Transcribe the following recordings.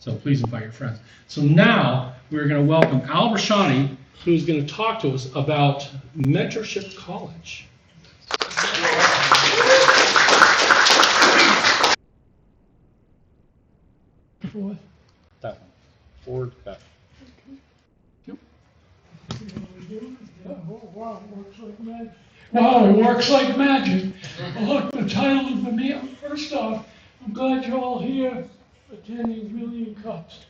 So please invite your friends. So now we're going to welcome Al Bresciani, who's going to talk to us about Mentorship College. Forward. That one. Forward, that. Yep. Yeah, oh, wow, it works like magic. Wow, it works like magic. Well, look, the title of the meal. First off, I'm glad you're all here attending Million Cups.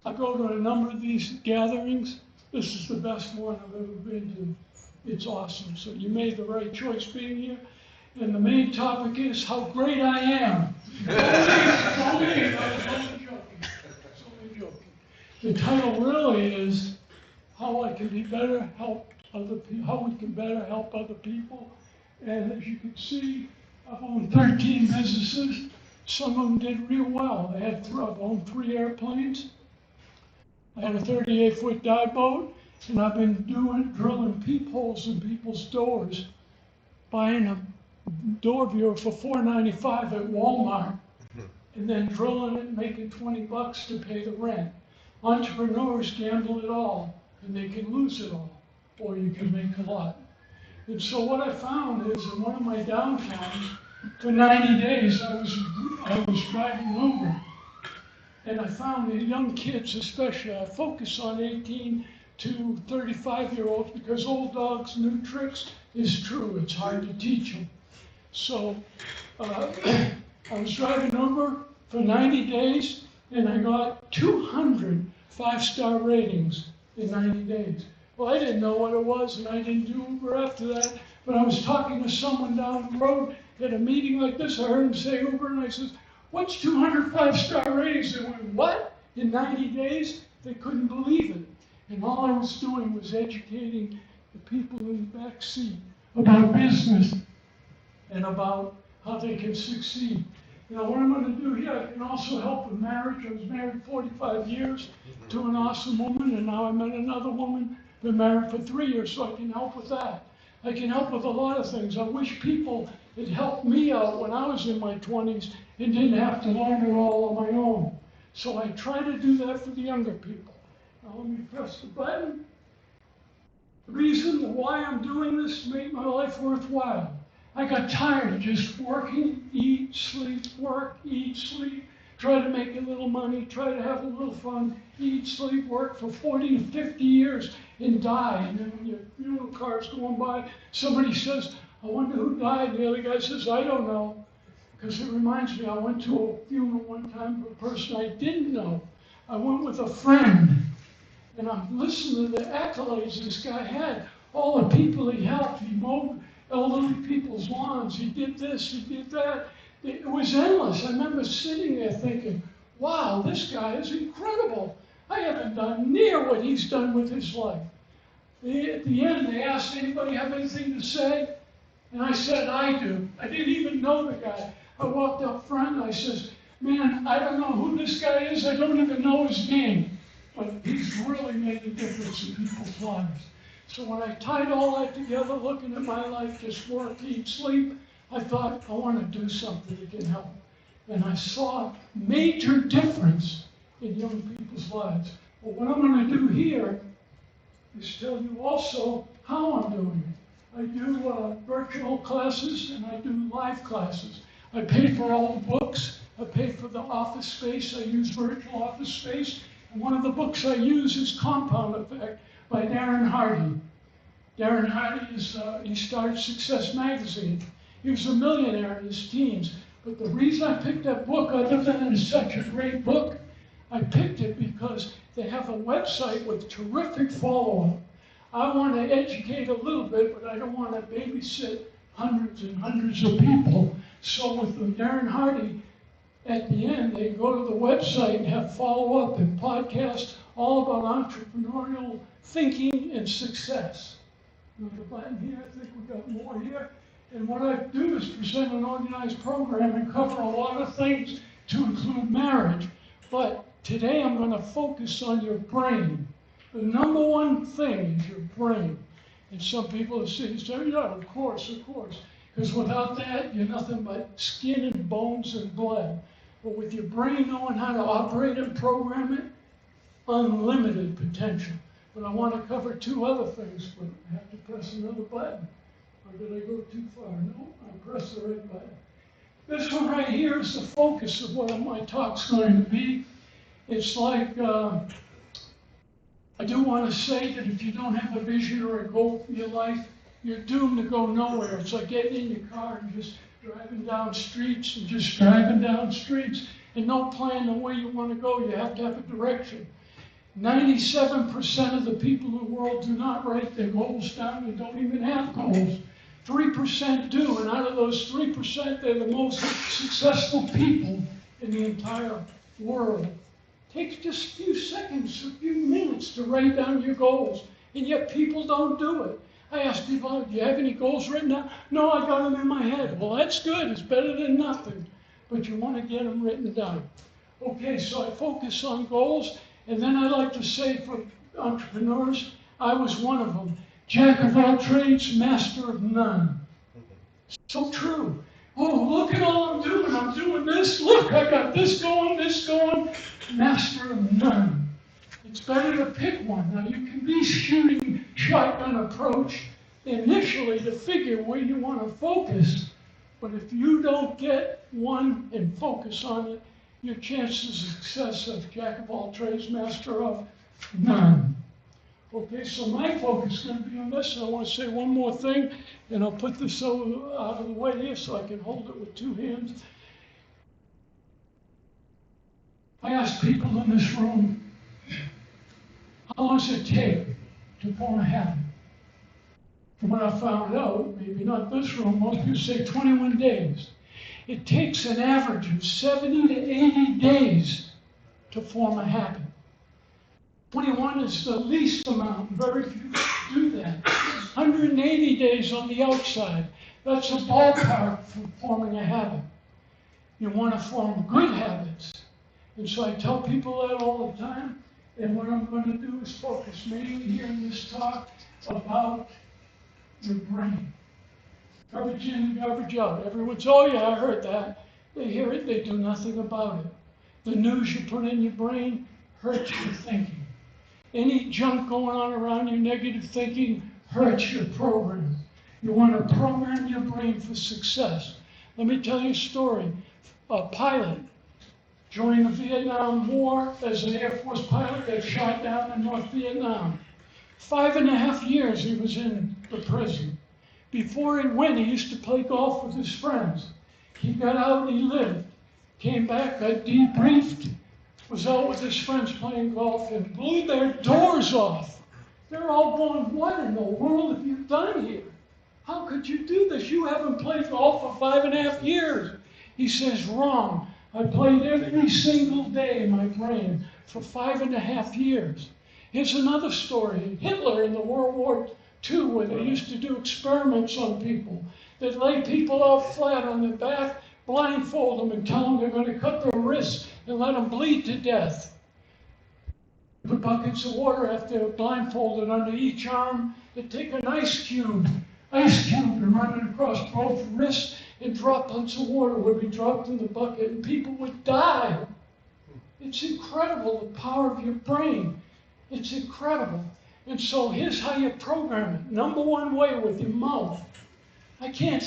I go to a number of these gatherings. This is the best one I've ever been to. It's awesome. So you made the right choice being here. And the main topic is how great I am. Don't leave. I was only joking. It's only joking. The title really is how I can be better, help other people, how we can better help other people. And as you can see, I've owned 13 businesses. Some of them did real well. I've owned 3 airplanes. I had a 38-foot dive boat, and I've been drilling peepholes in people's doors, buying a door viewer for $4.95 at Walmart, and then drilling it and making $20 to pay the rent. Entrepreneurs gamble it all, and they can lose it all, or you can make a lot. And so what I found is in one of my downtimes, for 90 days, I was driving Uber, and I found that young kids especially, I focus on 18 to 35-year-olds because old dogs, new tricks is true. It's hard to teach them. So I was driving Uber for 90 days, and I got 200 5-star ratings in 90 days. Well, I didn't know what it was, and I didn't do Uber after that, but I was talking to someone down the road at a meeting like this. I heard him say Uber, and I said, "What's 200 5-star ratings?" They went, "What? In 90 days?" They couldn't believe it. And all I was doing was educating the people in the back seat about business and about how they can succeed. You know, what I'm going to do here, I can also help with marriage. I was married 45 years to an awesome woman, and now I met another woman, been married for 3 years, so I can help with that. I can help with a lot of things. I wish people had helped me out when I was in my 20s and didn't have to learn it all on my own. So I try to do that for the younger people. Now let me press the button. The reason why I'm doing this is to make my life worthwhile. I got tired of just working, eat, sleep, work, eat, sleep, try to make a little money, try to have a little fun, eat, sleep, work for 40 to 50 years and die. And then when your funeral car's going by, somebody says, "I wonder who died." And the other guy says, "I don't know." Because it reminds me, I went to a funeral one time of a person I didn't know. I went with a friend, and I'm listening to the accolades this guy had. All the people he helped, he mowed elderly people's lawns, he did this, he did that. It was endless. I remember sitting there thinking, wow, this guy is incredible. I haven't done near what he's done with his life. At the end, they asked, "Anybody have anything to say?" And I said, "I do." I didn't even know the guy. I walked up front and I says, "Man, I don't know who this guy is. I don't even know his name. But he's really made a difference in people's lives." So when I tied all that together, looking at my life, just work, eat, sleep, I thought, I want to do something that can help. And I saw a major difference in young people's lives. Well, what I'm going to do here is tell you also how I'm doing it. I do virtual classes and I do live classes. I pay for all the books. I pay for the office space. I use virtual office space. And one of the books I use is Compound Effect by Darren Hardy. Darren Hardy he started Success Magazine. He was a millionaire in his teens. But the reason I picked that book, other than it's such a great book, I picked it because they have a website with terrific follow-up. I want to educate a little bit, but I don't want to babysit hundreds and hundreds of people. So with the Darren Hardy, at the end, they go to the website and have follow-up and podcasts all about entrepreneurial thinking and success. There's a button here. I think we've got more here. And what I do is present an organized program and cover a lot of things to include marriage. But today I'm going to focus on your brain. The number one thing is your brain. And some people have said, "Yeah, of course. Because without that, you're nothing but skin and bones and blood." But with your brain knowing how to operate and program it, unlimited potential. But I want to cover two other things, but I have to press another button. Or did I go too far? No, I pressed the right button. This one right here is the focus of what my talk's going to be. It's like, I do want to say that if you don't have a vision or a goal for your life, you're doomed to go nowhere. It's like getting in your car and just driving down streets and just driving down streets and no plan the way you want to go. You have to have a direction. 97% of the people in the world do not write their goals down and don't even have goals. 3% do, and out of those 3%, they're the most successful people in the entire world. Takes just a few seconds, a few minutes to write down your goals, and yet people don't do it. I ask people, do you have any goals written down? No, I got them in my head. Well, that's good. It's better than nothing, but you want to get them written down. Okay, so I focus on goals, and then I like to say for entrepreneurs, I was one of them. Jack of all trades, master of none. So true. Oh, look at all I'm doing. I'm doing this. Look, I got this going, master of none. It's better to pick one. Now, you can be shooting shotgun approach initially to figure where you want to focus, but if you don't get one and focus on it, your chances of success of jack of all trades, master of none. Okay, so my focus is going to be on this, and I want to say one more thing, and I'll put this out of the way here so I can hold it with two hands. I ask people in this room, how long does it take to form a habit? From what I found out, maybe not this room, most people say 21 days. It takes an average of 70 to 80 days to form a habit. 21 is the least amount. Very few do that. 180 days on the outside. That's a ballpark for forming a habit. You want to form good habits. And so I tell people that all the time. And what I'm going to do is focus mainly here in this talk about your brain. Garbage in, garbage out. Everyone's, oh yeah, I heard that. They hear it, they do nothing about it. The news you put in your brain hurts your thinking. Any junk going on around you, negative thinking, hurts your program. You want to program your brain for success. Let me tell you a story. A pilot joined the Vietnam War as an Air Force pilot, got shot down in North Vietnam. 5.5 years he was in the prison. Before he went, he used to play golf with his friends. He got out, he lived, came back, got debriefed, was out with his friends playing golf and blew their doors off. They're all going, what in the world have you done here? How could you do this? You haven't played golf for 5.5 years. He says, wrong. I played every single day in my brain for 5.5 years. Here's another story. Hitler in the World War II, where they used to do experiments on people. They'd lay people out flat on their back, blindfold them and tell them they're going to cut their wrists and let them bleed to death. Put buckets of water after they're blindfolded under each arm. They'd take an ice cube and run it across both wrists, and droplets of water would be dropped in the bucket and people would die. It's incredible, the power of your brain. It's incredible. And so here's how you program it. Number one way, with your mouth. I can't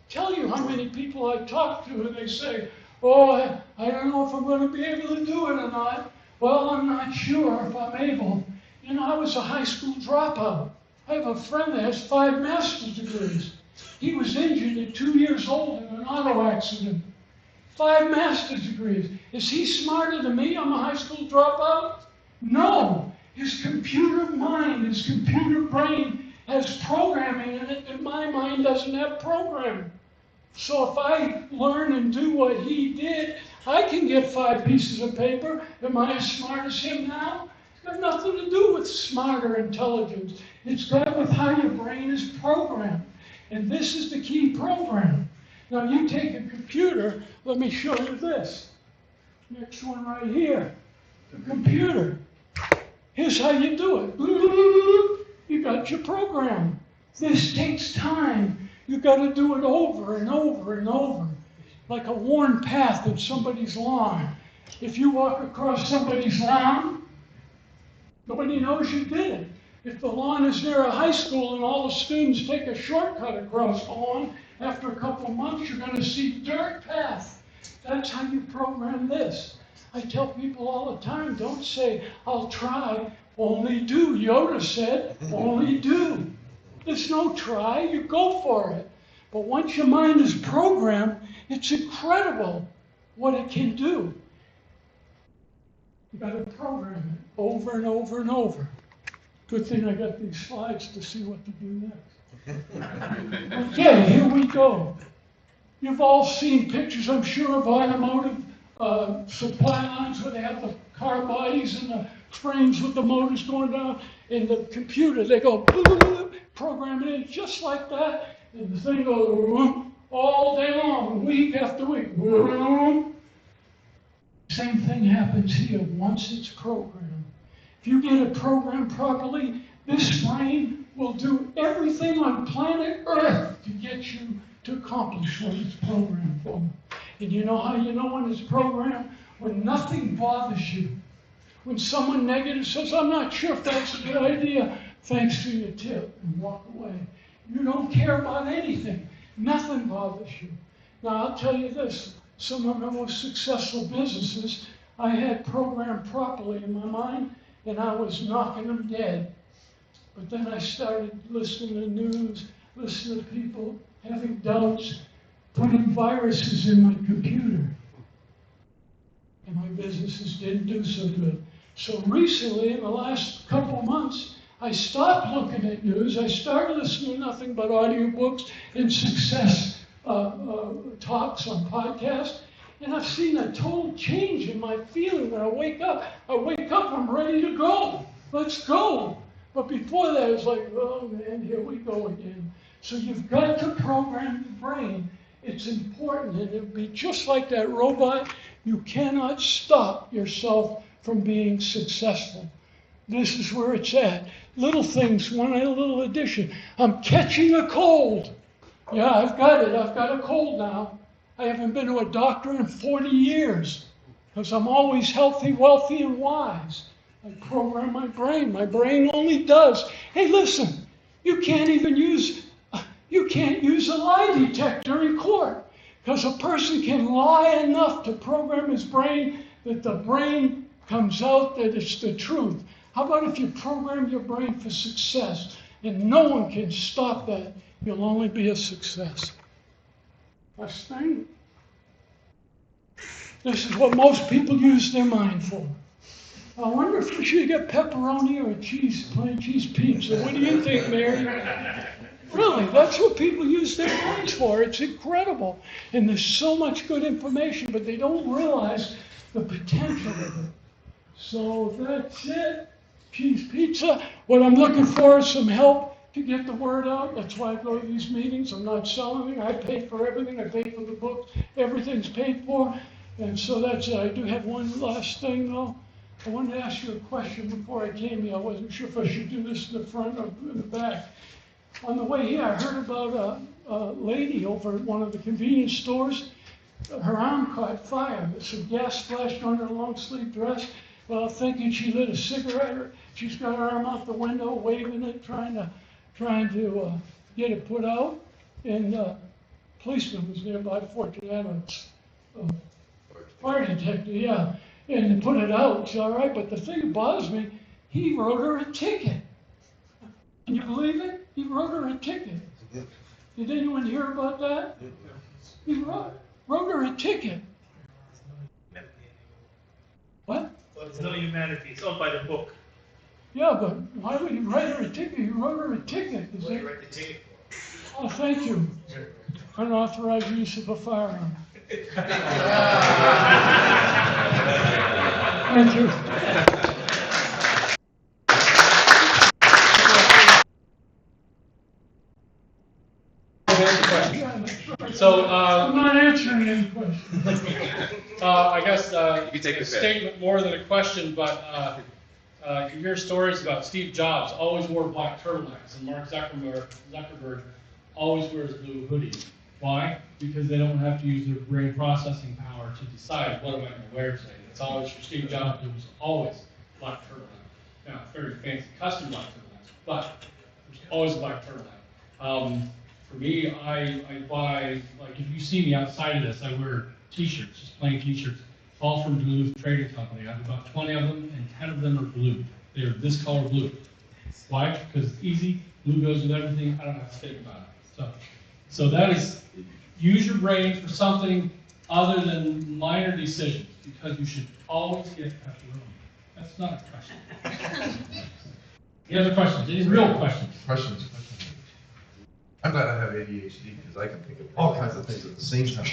tell you how many people I talk to and they say, oh, I don't know if I'm going to be able to do it or not. Well, I'm not sure if I'm able. You know, I was a high school dropout. I have a friend that has 5 master's degrees. He was injured at 2 years old in an auto accident. 5 master's degrees. Is he smarter than me? I'm a high school dropout? No. His computer mind, his computer brain has programming in it that my mind doesn't have programming. So if I learn and do what he did, I can get 5 pieces of paper. Am I as smart as him now? It's got nothing to do with smart or intelligence. It's got with how your brain is programmed. And this is the key program. Now you take a computer, let me show you this. Next one right here. The computer. Here's how you do it. You got your program. This takes time. You got to do it over and over and over. like a worn path in somebody's lawn. If you walk across somebody's lawn, nobody knows you did it. If the lawn is near a high school and all the students take a shortcut across the lawn, after a couple of months, you're going to see dirt path. That's how you program this. I tell people all the time, don't say, I'll try, only do. Yoda said, only do. There's no try, you go for it. But once your mind is programmed, it's incredible what it can do. You got to program it over and over and over. Good thing I got these slides to see what to do next. Okay, here we go. You've all seen pictures, I'm sure, of automotive supply lines where they have the car bodies and the frames with the motors going down. In the computer, they go program it in just like that, and the thing goes all day long, week after week. Same thing happens here once it's programmed. If you get it programmed properly, this brain will do everything on planet Earth to get you to accomplish what it's programmed for. And you know how you know when it's programmed? When nothing bothers you. When someone negative says, I'm not sure if that's a good idea, thanks for your tip, and walk away. You don't care about anything. Nothing bothers you. Now, I'll tell you this. Some of my most successful businesses, I had programmed properly in my mind, and I was knocking them dead. But then I started listening to the news, listening to people having doubts, putting viruses in my computer. And my businesses didn't do so good. So recently, in the last couple of months, I stopped looking at news. I started listening to nothing but audiobooks and success talks on podcasts. And I've seen a total change in my feeling when I wake up. I'm ready to go. Let's go. But before that, it was like, oh man, here we go again. So you've got to program the brain. It's important, and it'll be just like that robot. You cannot stop yourself from being successful. This is where it's at. Little things, one little addition. I'm catching a cold. Yeah, I've got it. I've got a cold now. I haven't been to a doctor in 40 years because I'm always healthy, wealthy, and wise. I program my brain. My brain only does. Hey, listen, you can't use a lie detector in court because a person can lie enough to program his brain that the brain comes out that it's the truth. How about if you program your brain for success and no one can stop that? You'll only be a success. Last thing. This is what most people use their mind for. I wonder if we should get pepperoni or plain cheese pizza. What do you think, Mary? Really, that's what people use their minds for. It's incredible. And there's so much good information, but they don't realize the potential of it. So that's it. Cheese pizza. What I'm looking for is some help to get the word out. That's why I go to these meetings. I'm not selling it. I pay for everything. I pay for the books. Everything's paid for. And so that's it. I do have one last thing, though. I wanted to ask you a question before I came here. I wasn't sure if I should do this in the front or in the back. On the way here, I heard about a lady over at one of the convenience stores. Her arm caught fire. Some gas splashed on her long-sleeve dress. Well, thinking she lit a cigarette. She's got her arm out the window, waving it, trying to get it put out. And policeman was nearby, fortunately, fire detector, yeah. And to put it out, it's all right. But the thing that bothers me, he wrote her a ticket. Can you believe it? He wrote her a ticket. Did anyone hear about that? He wrote her a ticket. What? Well, it's no humanity. It's owned by the book. Yeah, but why would he write her a ticket? He wrote her a ticket. What do you write the ticket for? Oh, thank you. Unauthorized use of a firearm. Thank you. So, I'm not answering any questions. I guess You take a the statement more than a question, but you hear stories about Steve Jobs always wore black turtlenecks, and Mark Zuckerberg always wears blue hoodies. Why? Because they don't have to use their brain processing power to decide what am I going to wear today. It's always for Steve Jobs. There was always black turtleneck. Now, very fancy custom black turtlenecks, but there's always a black turtleneck. For me, I buy, like, if you see me outside of this, I wear T-shirts, just plain T-shirts, all from Duluth Trading Company. I have about 20 of them, and 10 of them are blue. They're this color blue. Why? Because it's easy. Blue goes with everything. I don't have to think about it. So that is, use your brain for something other than minor decisions, because you should always get pepperoni. That's not a question. Any other questions? Any real questions? Questions. I'm glad I have ADHD because I can think of all kinds of things at the same time.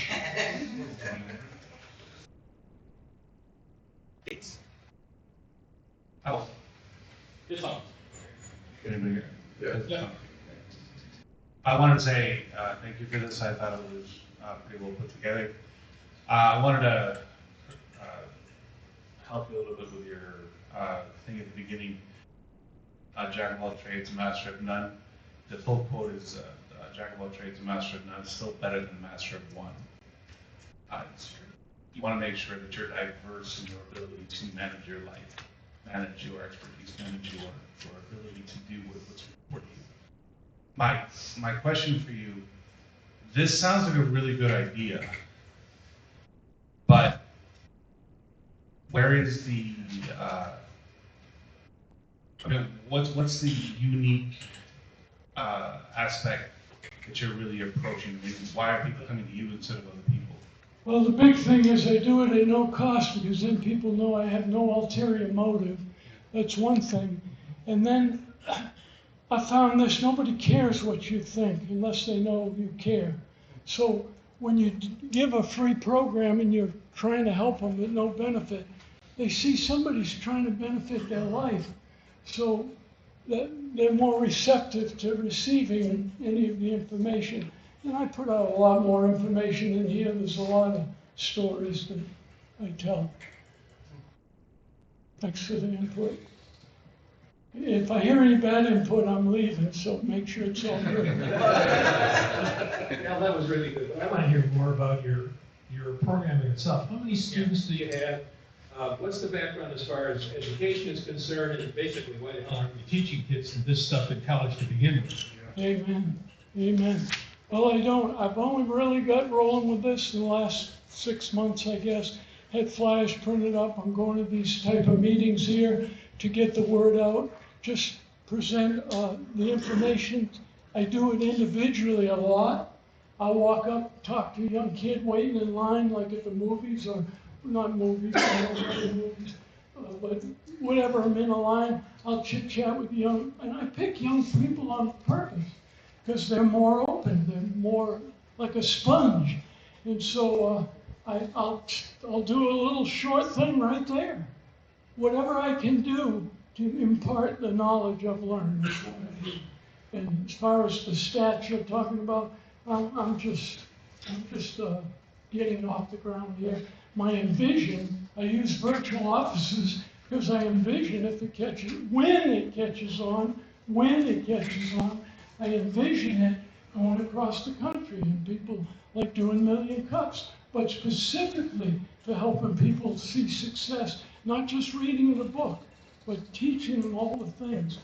Alice. Yes, Alice. Anybody here? Yeah. Yeah. I wanted to say thank you for this. I thought it was pretty well put together. I wanted to help you a little bit with your thing at the beginning. Jack of all trades, master of none. The full quote is Jack of all trades, master of none is still better than master of one. You want to make sure that you're diverse in your ability to manage your life, manage your expertise, manage your ability to do what's important to you. My question for you, this sounds like a really good idea, but where is the, what's the unique aspect that you're really approaching? I mean, why are people coming to you instead of other people? Well, the big thing is I do it at no cost because then people know I have no ulterior motive. That's one thing. And then I found this, nobody cares what you think unless they know you care. So when you give a free program and you're trying to help them at no benefit, they see somebody's trying to benefit their life. So that they're more receptive to receiving any of the information. And I put out a lot more information in here. There's a lot of stories that I tell. Thanks for the input. If I hear any bad input, I'm leaving, so make sure it's all good. Yeah, that was really good. I want to hear more about your programming itself. How many students do you have? What's the background as far as education is concerned, and basically why the hell aren't you teaching kids this stuff in college to begin with? Amen. Amen. Well, I don't. I've only really got rolling with this in the last 6 months, I guess. Had flyers printed up. I'm going to these type of meetings here to get the word out. Just present the information. I do it individually a lot. I'll walk up, talk to a young kid waiting in line, like at the movies, or not movies, I don't know the movies, but whatever, I'm in a line, I'll chit chat with young, and I pick young people on purpose because they're more open, they're more like a sponge. And so I'll do a little short thing right there. Whatever I can do to impart the knowledge I've learned. Is what I do. And as far as the stats you're talking about, I'm just getting off the ground here. My envision, I use virtual offices because I envision if it catches, when it catches on, I envision it going across the country and people like doing million cuts, but specifically for helping people see success, not just reading the book, but teaching them all the things.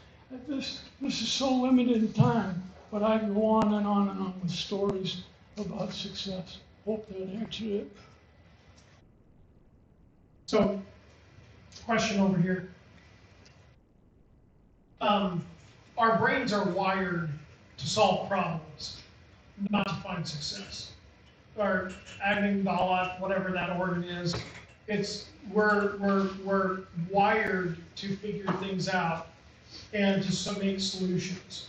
This is so limited in time, but I can go on and on and on with stories about success. Hope that answered it. So, question over here. Our brains are wired to solve problems, not to find success. Our amygdala, whatever that organ is, we're wired to figure things out and to make solutions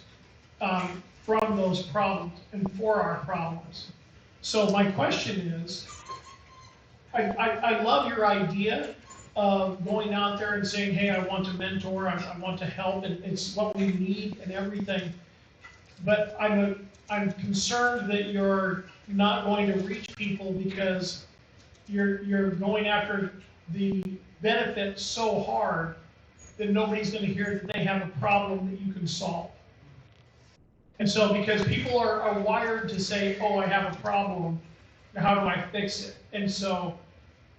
from those problems and for our problems. So my question is, I love your idea of going out there and saying, hey, I want to mentor, I want to help, and it's what we need and everything. But I'm concerned that you're not going to reach people because you're going after the benefit so hard that nobody's going to hear that they have a problem that you can solve. And so, because people are wired to say, oh, I have a problem, how do I fix it? And so,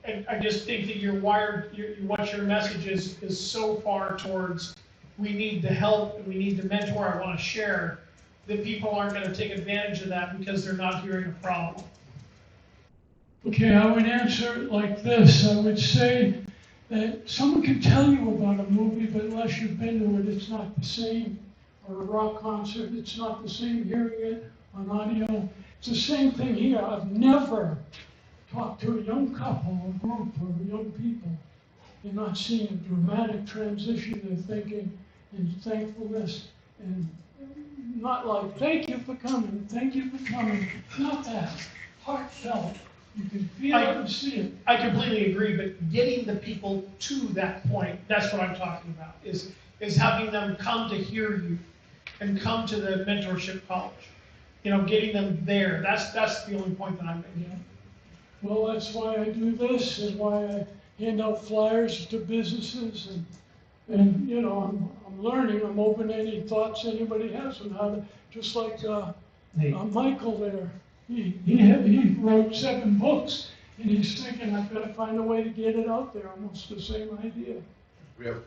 I just think that you're wired, what your message is so far towards, we need the help, and we need the mentor, I want to share, that people aren't going to take advantage of that because they're not hearing a problem. Okay, I would answer it like this. I would say that someone can tell you about a movie, but unless you've been to it, it's not the same. Or a rock concert, it's not the same hearing it on audio. It's the same thing here. I've never talked to a young couple or group or young people and not seen a dramatic transition in thinking and thankfulness and not like, thank you for coming, not that. Heartfelt. You can feel it and see it. I completely agree, but getting the people to that point, that's what I'm talking about, is having them come to hear you and come to the mentorship college. Getting them there. That's the only point that I'm making. Yeah. Well, that's why I do this, and why I hand out flyers to businesses, and I'm learning. I'm open to any thoughts anybody has on how to, just like Michael there. He wrote 7 books, and he's thinking, I've got to find a way to get it out there. Almost the same idea. We have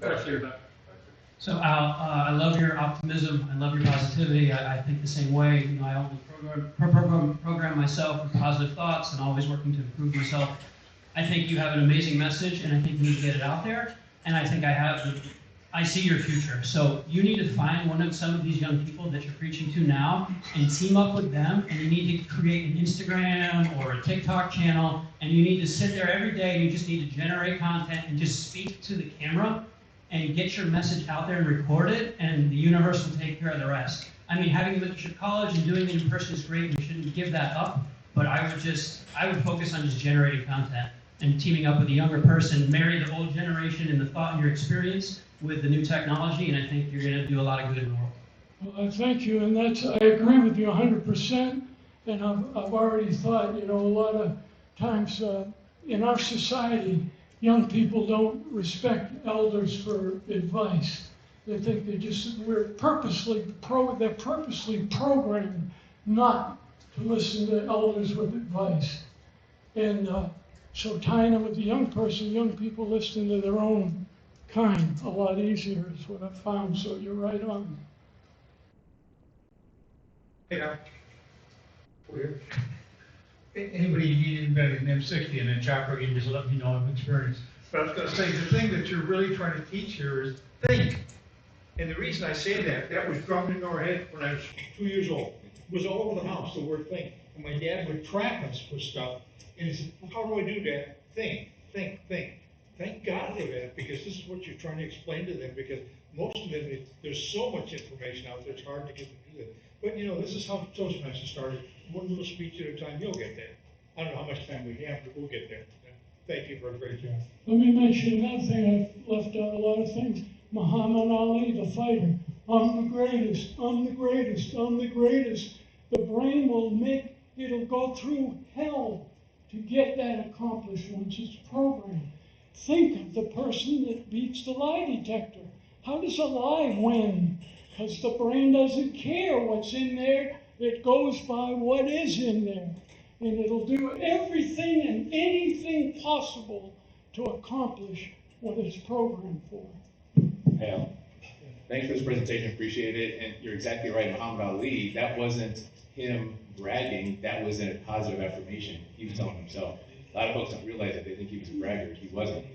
So Al, I love your optimism. I love your positivity. I think the same way. I only program myself with positive thoughts and always working to improve myself. I think you have an amazing message, and I think we need to get it out there. And I think I see your future. So you need to find some of these young people that you're preaching to now and team up with them, and you need to create an Instagram or a TikTok channel, and you need to sit there every day, and you just need to generate content and just speak to the camera and get your message out there and record it, and the universe will take care of the rest. I mean, having a mentorship college and doing it in person is great, we shouldn't give that up, but I would focus on just generating content and teaming up with a younger person, marry the old generation and the thought and your experience with the new technology, and I think you're going to do a lot of good in the world. Well, thank you, and I agree with you 100%, and I've already thought, a lot of times in our society, young people don't respect elders for advice. They think they're purposely programmed not to listen to elders with advice. And so tying it with the young people listen to their own kind a lot easier is what I've found. So you're right on. Hey, now. Weird. Anybody need better than M60 and then Chopper, you just let me know I've experienced. But I was going to say, the thing that you're really trying to teach here is think. And the reason I say that was drummed into our head when I was 2 years old. It was all over the house, the word think. And my dad would trap us for stuff. And he said, well, how do I do that? Think. Thank God for that, because this is what you're trying to explain to them, because most of them, there's so much information out there, it's hard to get them to it. But this is how Toastmasters started. One little speech at a time, you'll get there. I don't know how much time we have, but we'll get there. Thank you for a great job. Let me mention another thing. I've left out a lot of things. Muhammad Ali, the fighter. I'm the greatest. The brain it'll go through hell to get that accomplished once it's programmed. Think of the person that beats the lie detector. How does a lie win? Because the brain doesn't care what's in there. It goes by what is in there. And it'll do everything and anything possible to accomplish what it's programmed for. Hey, Al. Thanks for this presentation, appreciate it. And you're exactly right, Muhammad Ali, that wasn't him bragging, that was a positive affirmation. He was telling himself. A lot of folks don't realize that, they think he was a braggart, he wasn't.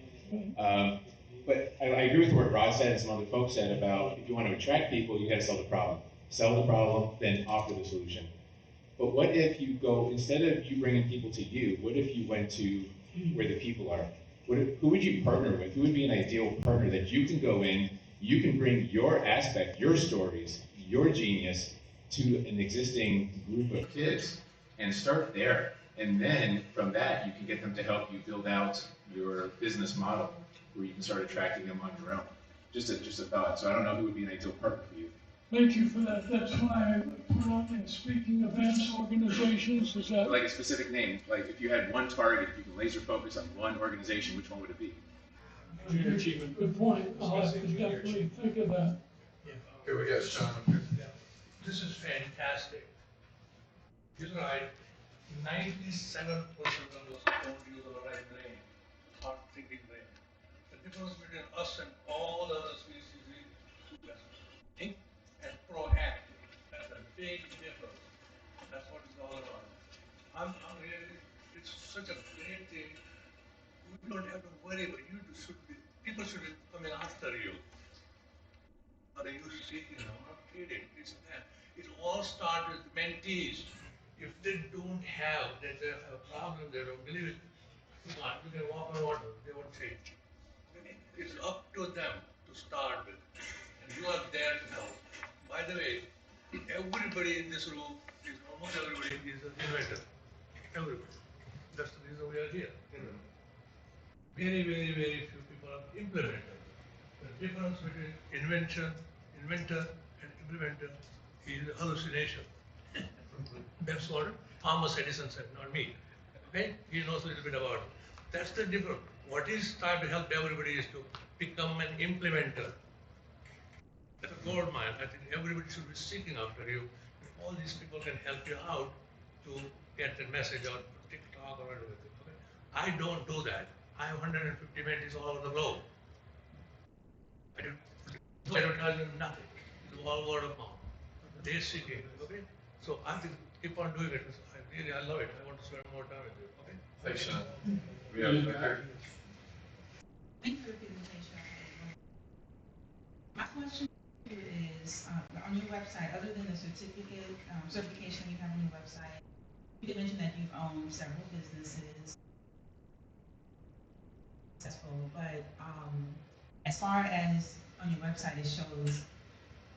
But I agree with what Rod said and some other folks said about if you want to attract people, you got to sell the problem. Sell the problem, then offer the solution. But what if you go, instead of you bringing people to you, what if you went to where the people are? Who would you partner with? Who would be an ideal partner that you can go in, you can bring your aspect, your stories, your genius to an existing group of kids and start there. And then from that, you can get them to help you build out your business model where you can start attracting them on your own. Just a thought. So I don't know who would be an ideal partner for you. Thank you for that. That's why I put out there speaking events, organizations. Is that like a specific name? Like if you had one target, if you can laser focus on one organization, which one would it be? Good point. I'll have to definitely think of that. Okay, we got Sean up here. This is fantastic. You're right. 97% of us don't use our right brain, our thinking brain. The difference between us and all the other species is who can think and proactive. That's a big difference. That's what it's all about. I'm really, it's such a great thing. You don't have to worry about you should be, people should be coming after you. Are you seeking? I'm not kidding. It's that. It all starts with mentees. If they don't have, that they have a problem, they don't believe it. Come on, you can walk on water. They won't change. Okay? It's up to them to start with. And you are there to help. By the way, everybody in this room is almost everybody is an inventor. Everybody. That's the reason we are here. Very, very, very few people are implementers. The difference between inventor, and implementer is hallucination. That's what Thomas Edison said, not me. Okay? He knows a little bit about it. That's the difference. What is trying to help everybody is to become an implementer. That's a gold mine. I think everybody should be seeking after you. All these people can help you out to get the message out, TikTok or whatever. Okay? I don't do that. I have 150 mentees all over the globe. I do advertising, nothing. It's all word of mouth. They're seeking, okay? So I think keep on doing it. I love it. I want to spend more time with you, okay? Thanks, Sean. We have Victor. Thank you for the presentation. My question is, on your website, other than the certification you have on your website, you did mention that you've owned several businesses, successful, but as far as on your website, it shows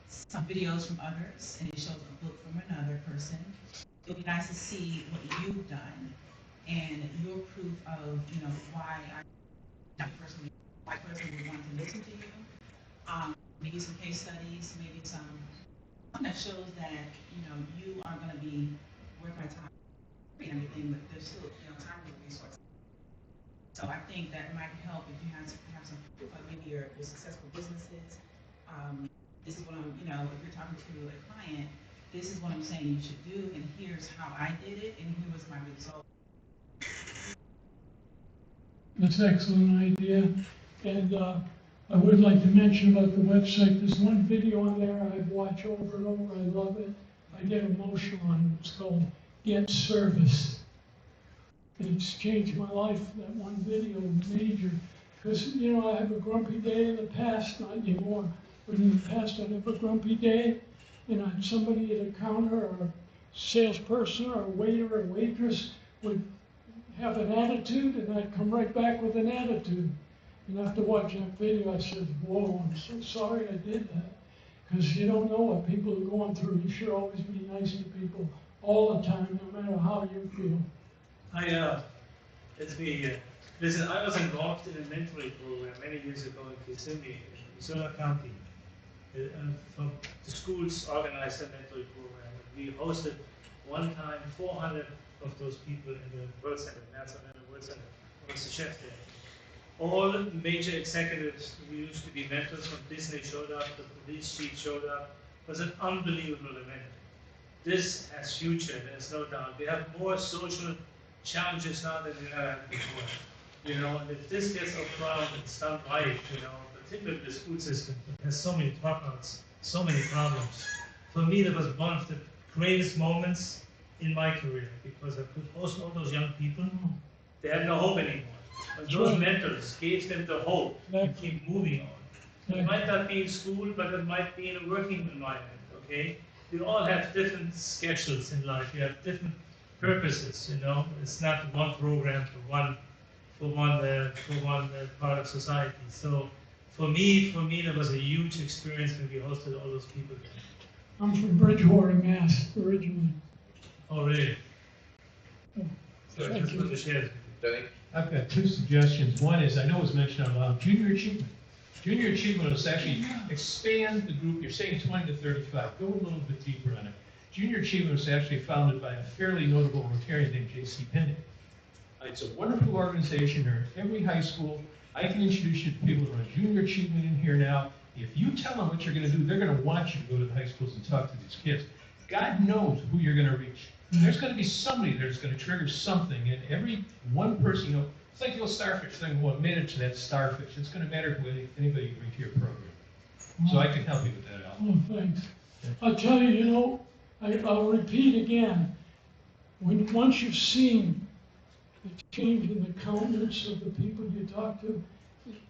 some videos from others, and it shows a book from another person. It would be nice to see what you've done and your proof of, why I personally would want to listen to you. Maybe some case studies, maybe some that shows that, you are going to be worth my time and everything, but there's still, time and resources. So I think that might help if you have some proof of maybe your successful businesses. This is what I'm, if you're talking to a client, this is what I'm saying you should do, and here's how I did it, and here was my result. That's an excellent idea. And I would like to mention about the website, there's one video on there I watch over and over. I love it. I get emotional on it. It's called Get Service. It's changed my life, that one video, major. Because, I have a grumpy day in the past, not anymore, but in the past I have a grumpy day, and I'm somebody at a counter or a salesperson or a waiter or waitress would have an attitude, and I'd come right back with an attitude. And after watching that video, I said, whoa, I'm so sorry I did that. Because you don't know what people are going through. You should always be nice to people all the time, no matter how you feel. Listen, I was involved in a mentoring program many years ago in Kissimmee, in Missoula County. The schools organized a mentoring program. We hosted one time 400 of those people in the World Center, National World Center. I was the chef there. All the major executives who used to be mentors from Disney showed up, the police chief showed up. It was an unbelievable event. This has future, there's no doubt. We have more social challenges now than we ever had before. And if this gets off ground and it's done right, particularly the school system, it has so many dropouts, so many problems. For me, that was one of the greatest moments in my career, because I could host all those young people. They had no hope anymore. But those mentors gave them the hope to keep moving on. It might not be in school, but it might be in a working environment, okay? We all have different schedules in life. We have different purposes, It's not one program for one part of society. So for me, that was a huge experience when we hosted all those people there. I'm from Bridgewater, Mass, originally. Oh, really? So just wanted to share. I've got two suggestions. One is, I know it was mentioned out loud, junior achievement. Junior achievement is actually expand the group. You're saying 20 to 35. Go a little bit deeper on it. Junior achievement was actually founded by a fairly notable Rotarian named J.C. Penney. It's a wonderful organization. They're in every high school. I can introduce you to people who are junior achievement in here now. If you tell them what you're gonna do, they're gonna want you to go to the high schools and talk to these kids. God knows who you're gonna reach. There's gonna be somebody that's gonna trigger something, and every one person, you know, it's like the old starfish thing, what manage that starfish. It's gonna matter who anybody you bring to your program. So I can help you with that, Al. Oh, thanks. I'll tell you, you know, I'll repeat again. Once you've seen the change in the countenance of the people you talk to,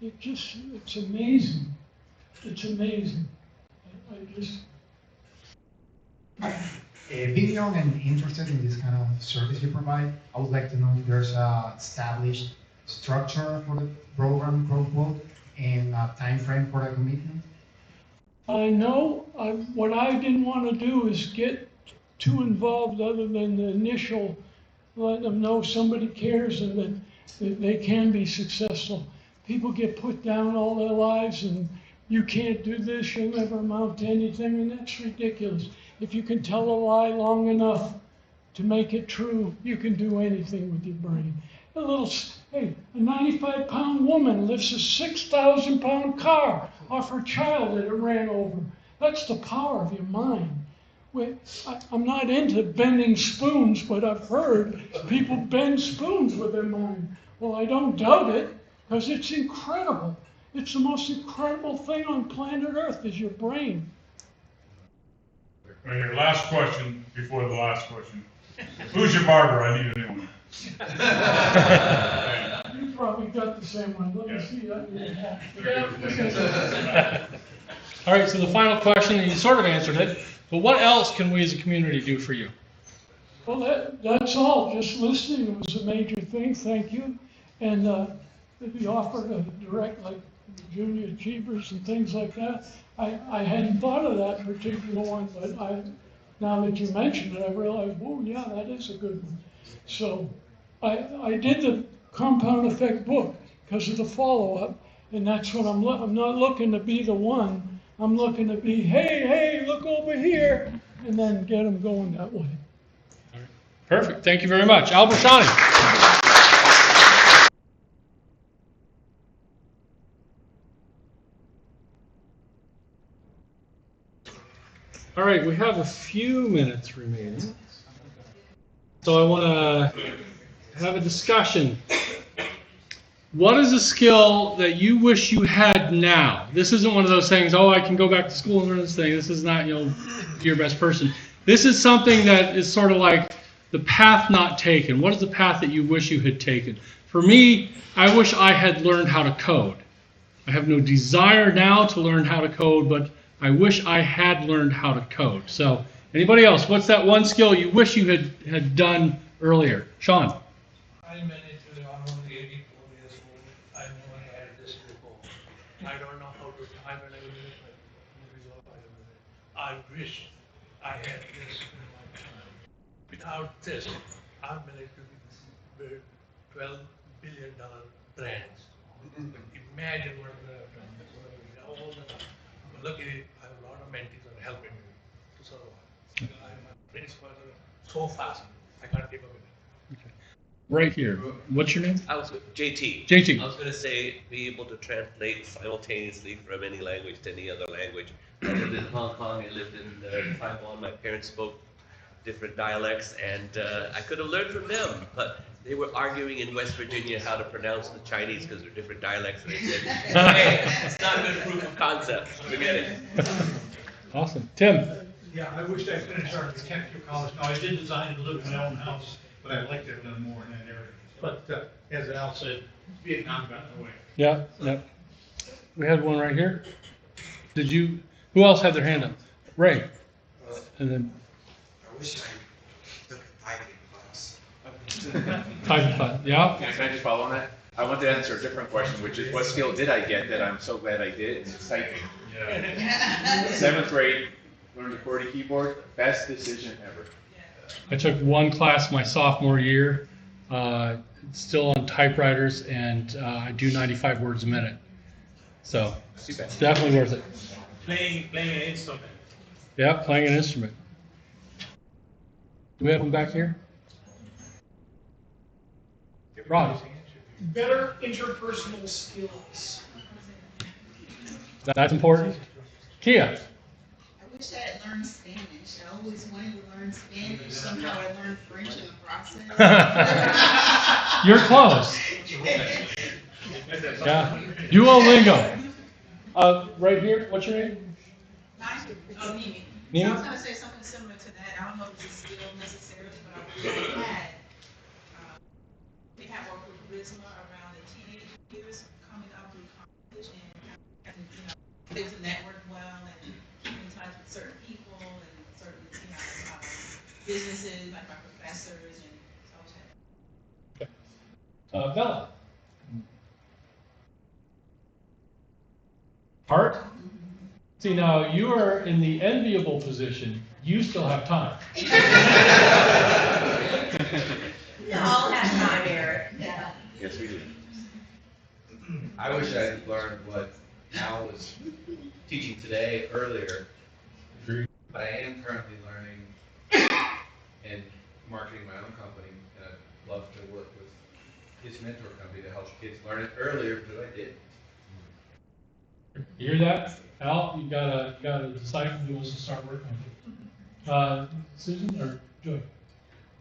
it's amazing. It's amazing. I just. Being young and interested in this kind of service you provide, I would like to know if there's a established structure for the program, quote unquote, and a time frame for the commitment. I know what I didn't want to do is get too involved other than the initial, let them know somebody cares and that they can be successful. People get put down all their lives and you can't do this, you'll never amount to anything, and that's ridiculous. If you can tell a lie long enough to make it true, you can do anything with your brain. A 95-pound woman lifts a 6,000-pound car off her child that it ran over. That's the power of your mind. I'm not into bending spoons, but I've heard people bend spoons with their mind. Well, I don't doubt it, because it's incredible. It's the most incredible thing on planet Earth is your brain. Right here, last question before the last question. Who's your barber? I need a new one. You probably got the same one. Let me see that. All right, so the final question, and you sort of answered it, but what else can we as a community do for you? Well, that's all. Just listening was a major thing. Thank you. And the offer to direct, like junior achievers and things like that. I hadn't thought of that particular one, but now that you mentioned it, I realized, oh yeah, that is a good one. So I did the compound effect book because of the follow-up, and that's what I'm not looking to be the one. I'm looking to be, hey, look over here, and then get them going that way. All right. Perfect. Thank you very much. Al Bresciani. All right, we have a few minutes remaining. So I want to have a discussion. What is a skill that you wish you had now? This isn't one of those things, oh, I can go back to school and learn this thing. This is not, be your best person. This is something that is sort of like the path not taken. What is the path that you wish you had taken? For me, I wish I had learned how to code. I have no desire now to learn how to code, but I wish I had learned how to code. So, anybody else? What's that one skill you wish you had done earlier? Sean? I managed to, I'm only 84 years old. I never had this before. I don't know how to type and I wish I had this in my time. Without this, I managed to build $12 billion brands. Imagine what the all the luckily, I have a lot of mentees that are helping me to survive. My principles are so fast, I can't keep up with it. Okay. Right here. What's your name? I was JT. JT. I was going to say be able to translate simultaneously from any language to any other language. I lived in Hong Kong, I lived in Taiwan. My parents spoke different dialects, and I could have learned from them, but they were arguing in West Virginia how to pronounce the Chinese because they're different dialects, and they said, hey, it's not a good proof of concept. Forget it. Awesome. Tim? Yeah, I wished I finished art at Technical College. Now, I did design and live in my own house, but I'd like to have done more in that area. But as Al said, Vietnam got in the way. Yeah. We had one right here. Who else had their hand up? Ray. And then. I wish I took a typing class. Typing class, yeah. Can I just follow on that? I want to answer a different question, which is what skill did I get that I'm so glad I did? And it's typing. Yeah. 7th grade, learned the QWERTY keyboard, best decision ever. I took one class my sophomore year, still on typewriters, and I do 95 words a minute. So it's definitely worth it. Playing an instrument. Yeah, playing an instrument. Do we have them back here? Rod. Better interpersonal skills. That's important. Kia. I wish I had learned Spanish. I always wanted to learn Spanish. Somehow I learned French in the process. You're close. Yeah. Duolingo. Right here, what's your name? Mimi. Mimi? So I was going to say something similar to that. I don't know if it's a skill necessarily, but we had worked with charisma around the teenage years coming up through college and able to network well and keep in touch with certain people and certain businesses, like my professors and so on. Bella. Art? See, now you are in the enviable position. You still have time. We all have time, Eric. Yeah. Yes, we do. I wish I had learned what Al was teaching today earlier, but I am currently learning and marketing my own company, and I'd love to work with his mentor company to help kids learn it earlier, but I didn't. You hear that? Al, you gotta decide who wants to start working with you. Susan or Joy?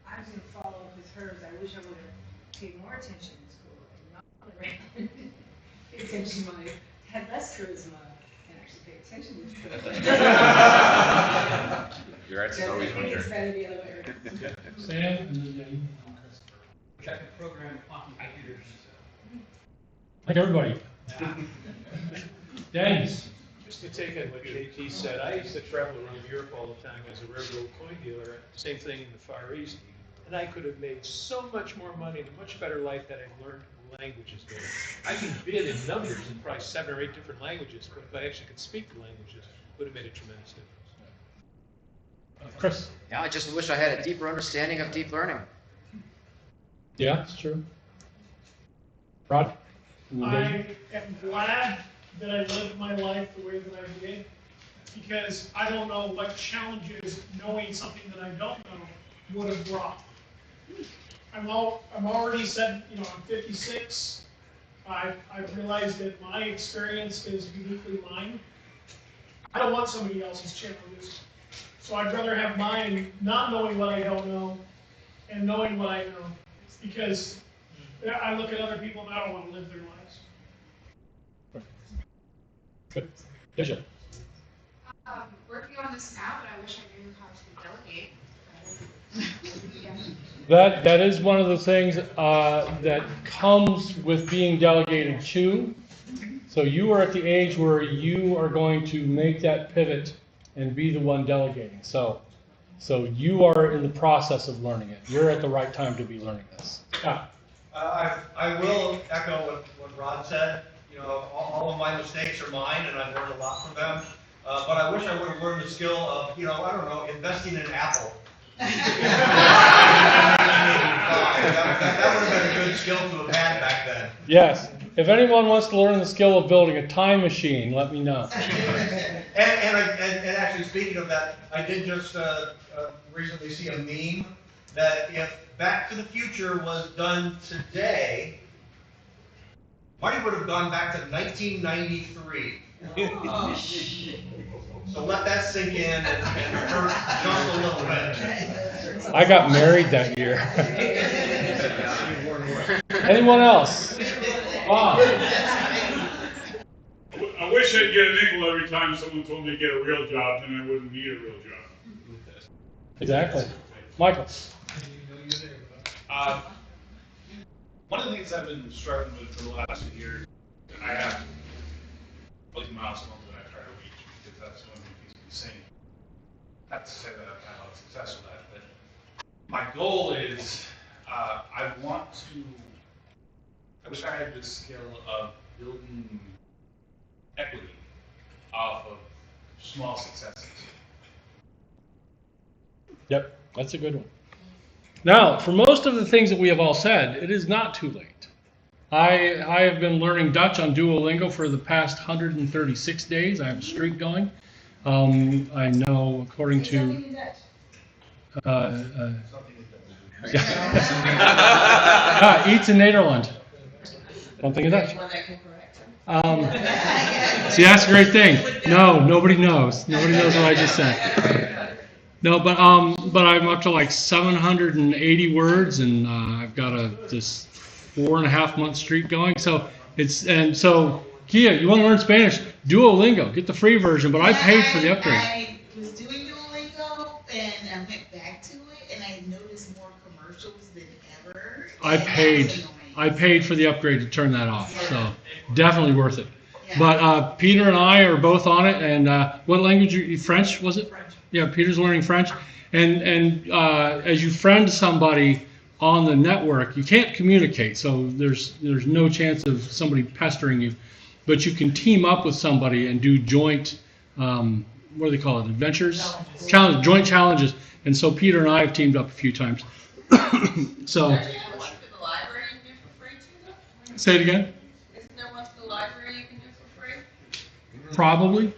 I didn't follow up with hers. I wish I would have paid more attention in school and not paid attention when I had less charisma and actually pay attention in school. You're right, it's always I think it's better the other way around. Sam and then Jenny. Check the program quantum computers. Like everybody. Dennis. Just to take on what JT said, I used to travel around Europe all the time as a railroad coin dealer, same thing in the Far East. And I could have made so much more money and a much better life had I learned languages there. I can bid in numbers in probably 7 or 8 different languages, but if I actually could speak the languages, it would have made a tremendous difference. Chris. Yeah, I just wish I had a deeper understanding of deep learning. Yeah, it's true. Rod? I am glad that I lived my life the way that I did, because I don't know what challenges knowing something that I don't know would have brought. I'm already said, I'm 56. I've realized that my experience is uniquely mine. I don't want somebody else's challenges. So I'd rather have mine not knowing what I don't know and knowing what I know, because I look at other people and I don't want to live their lives. Good. Bishop. Working on this now, but I wish I knew how to delegate. That is one of the things that comes with being delegated to. So you are at the age where you are going to make that pivot and be the one delegating. So you are in the process of learning it. You're at the right time to be learning this. Yeah. I will echo what Rod said. All of my mistakes are mine, and I've learned a lot from them. But I wish I would have learned the skill of, I don't know, investing in Apple. That would have been a good skill to have had back then. Yes. If anyone wants to learn the skill of building a time machine, let me know. And actually, speaking of that, I did just recently see a meme that if Back to the Future was done today, Marty would have gone back to 1993. Oh. So let that sink in and hurt just a little bit. I got married that year. Anyone else? Bob. I wish I'd get a nickel every time someone told me to get a real job, then I wouldn't need a real job. Exactly. Michael. One of the things I've been struggling with for the last few years, I have like milestones that I try to reach, because that's one of the things we're saying. Not to say that I've had a lot of success with that, but my goal is I wish I had this skill of building equity off of small successes. Yep, that's a good one. Now, for most of the things that we have all said, it is not too late. I have been learning Dutch on Duolingo for the past 136 days. I have a streak going. I know, according to... iets in Nederland. Something in Dutch. See, that's a great thing. No, nobody knows. Nobody knows what I just said. No, but I'm up to like 780 words, and I've got this 4.5 month streak going. So so Kia, you want to learn Spanish? Duolingo, get the free version. But I paid for the upgrade. I was doing Duolingo and I went back to it and I noticed more commercials than ever. I paid for the upgrade to turn that off. So definitely worth it. But Peter and I are both on it. And what language? French was it? French. Yeah, Peter's learning French. And as you friend somebody on the network, you can't communicate. So there's no chance of somebody pestering you. But you can team up with somebody and do joint, what do they call it, adventures? Joint challenges. And so Peter and I have teamed up a few times. So. Say it again. Isn't there one for the library you can do for free? Probably.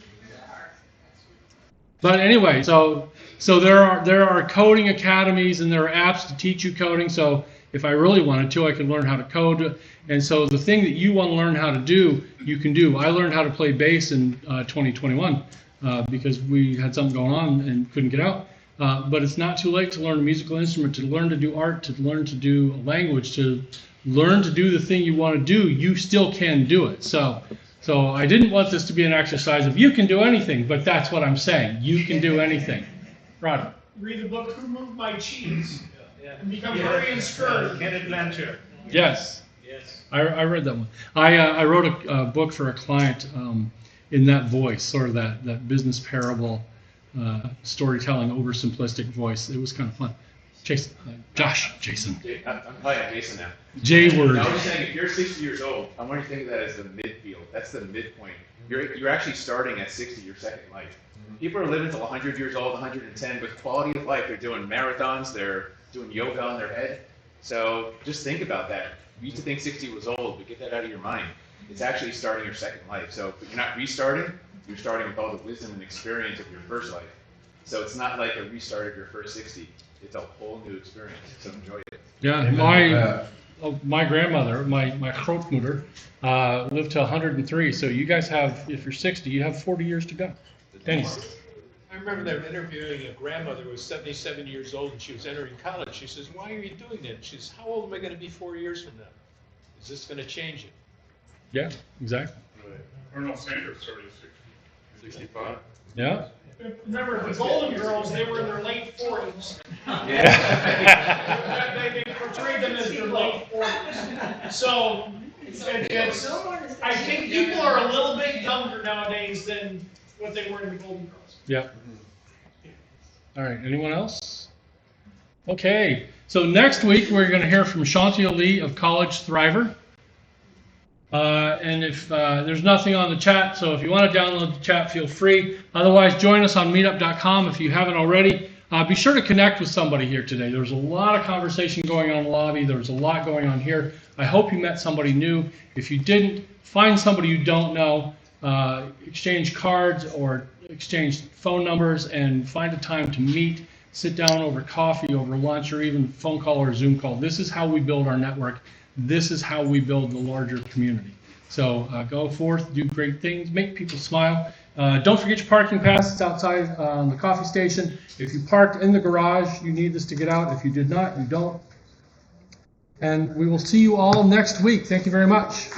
But anyway, so there are coding academies and there are apps to teach you coding. So if I really wanted to, I could learn how to code. And so the thing that you want to learn how to do, you can do. I learned how to play bass in 2021 because we had something going on and couldn't get out. But it's not too late to learn a musical instrument, to learn to do art, to learn to do a language, to learn to do the thing you want to do. You still can do it. So I didn't want this to be an exercise of you can do anything, but that's what I'm saying. You can do anything. Roger. Read the book Who Moved My Cheese and become very inspired. Get adventure. Yes. Yes. I read that one. I wrote a book for a client in that voice, sort of that business parable storytelling, oversimplistic voice. It was kind of fun. Jason. I'm calling it Jason now. J-word. I was saying, if you're 60 years old, I want you to think of that as the midfield. That's the midpoint. You're actually starting at 60, your second life. People are living till 100 years old, 110, with quality of life. They're doing marathons. They're doing yoga on their head. So just think about that. You used to think 60 was old, but get that out of your mind. It's actually starting your second life. So but you're not restarting. You're starting with all the wisdom and experience of your first life. So it's not like a restart of your first 60. It's a whole new experience. So enjoy it. Yeah, my grandmother, my Grootmoeder, lived to 103. So you guys have, if you're 60, you have 40 years to go. Dennis. I remember them interviewing a grandmother who was 77 years old and she was entering college. She says, "Why are you doing that?" She says, "How old am I going to be 4 years from now? Is this going to change it?" Yeah, exactly. Colonel Sanders started at 65. Yeah. Remember, the Golden Girls, they were in their late 40s. They portrayed them as their late 40s. So, I think people are a little bit younger nowadays than what they were in the Golden Girls. Yeah. All right, anyone else? Okay, so next week we're going to hear from Chantia Lee of College Thriver. And if there's nothing on the chat, so if you want to download the chat, feel free. Otherwise, join us on meetup.com if you haven't already. Be sure to connect with somebody here today. There was a lot of conversation going on in the lobby. There was a lot going on here. I hope you met somebody new. If you didn't, find somebody you don't know. Exchange cards or exchange phone numbers and find a time to meet. Sit down over coffee, over lunch, or even phone call or Zoom call. This is how we build our network. This is how we build the larger community. So go forth, do great things, make people smile. Don't forget your parking pass. It's outside on the coffee station. If you parked in the garage, you need this to get out. If you did not, you don't. And we will see you all next week. Thank you very much.